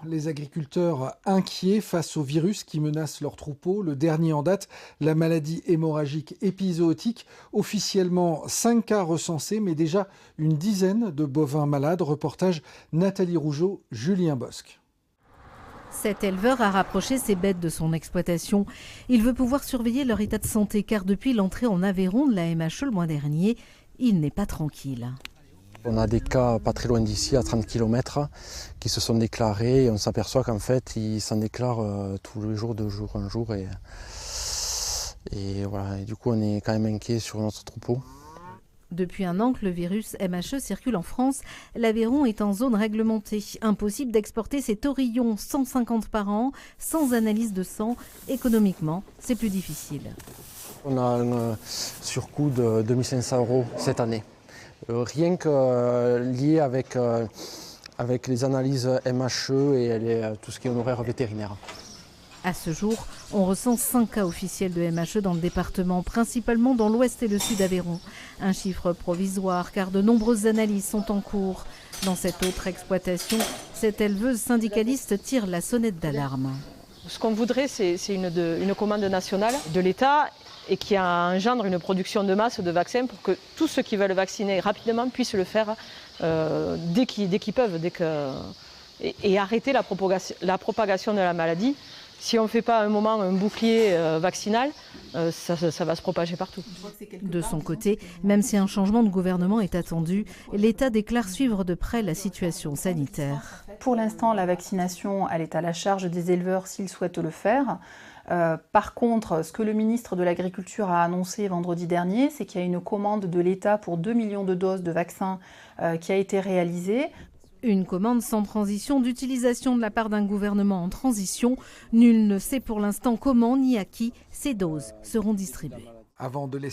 Les agriculteurs inquiets face au virus qui menace leurs troupeaux. Le dernier en date, la maladie hémorragique épizootique. Officiellement 5 cas recensés, mais déjà une dizaine de bovins malades. Reportage Nathalie Rougeau, Julien Bosque. Cet éleveur a rapproché ses bêtes de son exploitation. Il veut pouvoir surveiller leur état de santé car depuis l'entrée en Aveyron de la MHE le mois dernier, il n'est pas tranquille. On a des cas pas très loin d'ici, à 30 km, qui se sont déclarés et on s'aperçoit qu'en fait ils s'en déclarent tous les jours, de jour en jour. Et voilà, et du coup on est quand même inquiet sur notre troupeau. Depuis un an que le virus MHE circule en France, l'Aveyron est en zone réglementée. Impossible d'exporter ces taurillons 150 par an, sans analyse de sang. Économiquement, c'est plus difficile. On a un surcoût de 2500 € cette année. Rien que lié avec les analyses MHE et tout ce qui est honoraire vétérinaire. À ce jour, on recense 5 cas officiels de MHE dans le département, principalement dans l'ouest et le sud d'Aveyron. Un chiffre provisoire car de nombreuses analyses sont en cours. Dans cette autre exploitation, cette éleveuse syndicaliste tire la sonnette d'alarme. Ce qu'on voudrait, c'est une commande nationale de l'État et qui engendre une production de masse de vaccins pour que tous ceux qui veulent vacciner rapidement puissent le faire dès qu'ils peuvent et arrêter la propagation de la maladie. Si on ne fait pas à un moment un bouclier vaccinal, ça va se propager partout. De son côté, même si un changement de gouvernement est attendu, l'État déclare suivre de près la situation sanitaire. Pour l'instant, la vaccination, elle est à la charge des éleveurs s'ils souhaitent le faire. Par contre, ce que le ministre de l'Agriculture a annoncé vendredi dernier, c'est qu'il y a une commande de l'État pour 2 millions de doses de vaccins qui a été réalisée. Une commande sans transition d'utilisation de la part d'un gouvernement en transition. Nul ne sait pour l'instant comment ni à qui ces doses seront distribuées. Avant de